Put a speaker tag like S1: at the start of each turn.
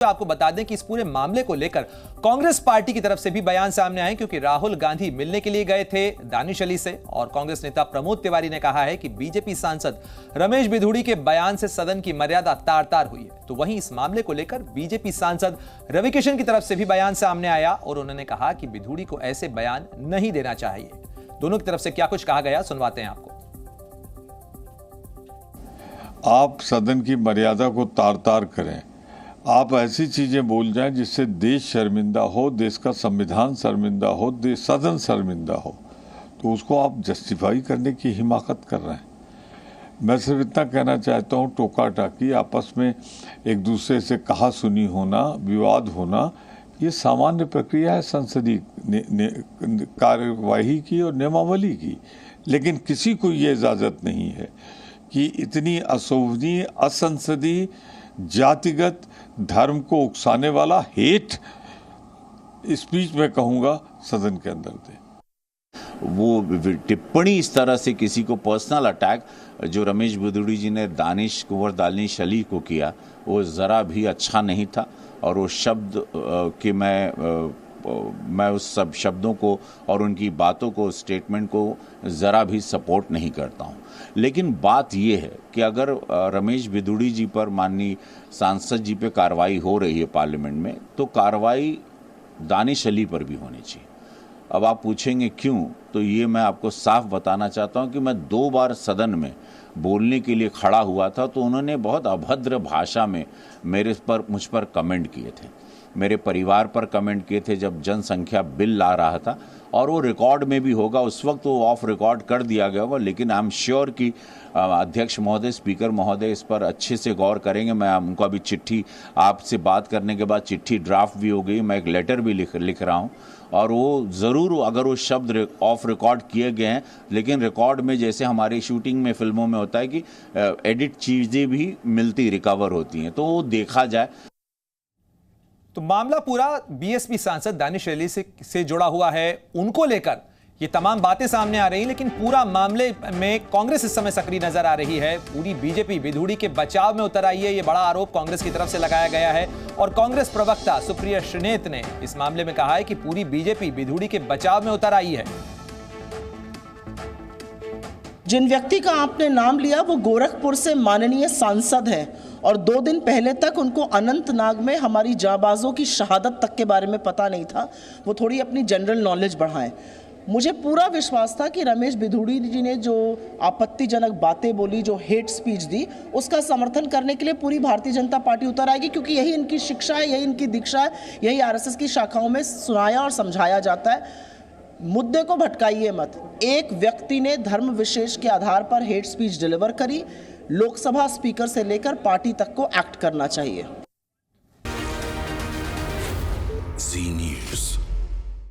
S1: आपको बता दें कि इस पूरे मामले को लेकर कांग्रेस पार्टी की तरफ से भी बयान सामने आए, क्योंकि राहुल गांधी मिलने के लिए गए थे दानिश अली से और कांग्रेस नेता प्रमोद तिवारी ने कहा है कि बीजेपी सांसद रमेश बिधूड़ी के बयान से सदन की मर्यादा तार-तार हुई है। तो वहीं इस मामले को लेकर बीजेपी सांसद रविकिशन की तरफ से भी बयान सामने आया और उन्होंने कहा कि बिधूड़ी को ऐसे बयान नहीं देना चाहिए। दोनों की तरफ से क्या कुछ कहा गया सुनवाते हैं आपको।
S2: आप सदन की मर्यादा को तार-तार करें, आप ऐसी चीजें बोल जाएं जिससे देश शर्मिंदा हो, देश का संविधान शर्मिंदा हो, देश सदन शर्मिंदा हो, तो उसको आप जस्टिफाई करने की हिमाकत कर रहे हैं। मैं सिर्फ इतना कहना चाहता हूँ, टोका टाकी आपस में एक दूसरे से कहा सुनी होना, विवाद होना, ये सामान्य प्रक्रिया है संसदीय कार्यवाही की और नियमावली की। लेकिन किसी को ये इजाज़त नहीं है कि इतनी अशोभनीय, असंसदीय, जातिगत, धर्म को उकसाने वाला हेट स्पीच में कहूँगा सदन के अंदर दे।
S3: वो टिप्पणी इस तरह से किसी को पर्सनल अटैक जो रमेश बिधूड़ी जी ने कुंवर दानिश अली को किया, वो ज़रा भी अच्छा नहीं था। और वो शब्द कि मैं उस सब शब्दों को और उनकी बातों को, स्टेटमेंट को ज़रा भी सपोर्ट नहीं करता हूँ। लेकिन बात ये है कि अगर रमेश बिधूड़ी जी पर, माननीय सांसद जी पे कार्रवाई हो रही है पार्लियामेंट में, तो कार्रवाई दानिश अली पर भी होनी चाहिए। अब आप पूछेंगे क्यों, तो ये मैं आपको साफ बताना चाहता हूँ कि मैं 2 बार सदन में बोलने के लिए खड़ा हुआ था, तो उन्होंने बहुत अभद्र भाषा में मुझ पर कमेंट किए थे, मेरे परिवार पर कमेंट किए थे जब जनसंख्या बिल ला रहा था। और वो रिकॉर्ड में भी होगा, उस वक्त वो ऑफ रिकॉर्ड कर दिया गया होगा, लेकिन आई एम श्योर कि अध्यक्ष महोदय, स्पीकर महोदय इस पर अच्छे से गौर करेंगे। मैं उनको अभी चिट्ठी, आपसे बात करने के बाद चिट्ठी ड्राफ्ट भी हो गई, मैं एक लेटर भी लिख रहा हूँ। और वो ज़रूर, अगर वो शब्द ऑफ रिकॉर्ड किए गए हैं, लेकिन रिकॉर्ड में जैसे हमारी शूटिंग में, फिल्मों में होता है कि एडिट चीज़ें भी मिलती, रिकवर होती हैं, तो वो देखा जाए।
S1: तो मामला पूरा बीएसपी सांसद दानिश अली से जुड़ा हुआ है, उनको लेकर ये तमाम बातें सामने आ रही हैं, लेकिन पूरा मामले में कांग्रेस इस समय सक्रिय नजर आ रही है। पूरी बीजेपी बिधूड़ी के बचाव में उतर आई है, ये बड़ा आरोप कांग्रेस की तरफ से लगाया गया है। और कांग्रेस प्रवक्ता सुप्रिया श्रीनेत ने इस मामले में कहा है कि पूरी बीजेपी बिधूड़ी के बचाव में उतर आई है।
S4: जिन व्यक्ति का आपने नाम लिया वो गोरखपुर से माननीय सांसद हैं और 2 दिन पहले तक उनको अनंतनाग में हमारी जाबाजों की शहादत तक के बारे में पता नहीं था। वो थोड़ी अपनी जनरल नॉलेज बढ़ाएं। मुझे पूरा विश्वास था कि रमेश बिधूड़ी जी ने जो आपत्तिजनक बातें बोली, जो हेट स्पीच दी, उसका समर्थन करने के लिए पूरी भारतीय जनता पार्टी उतर आएगी, क्योंकि यही इनकी शिक्षा है, यही इनकी दीक्षा है, यही आरएसएस की शाखाओं में सुनाया और समझाया जाता है। मुद्दे को भटकाइए मत। एक व्यक्ति ने धर्म विशेष के आधार पर हेट स्पीच डिलीवर करी, लोकसभा स्पीकर से लेकर पार्टी तक को एक्ट करना चाहिए।
S5: जी न्यूज़।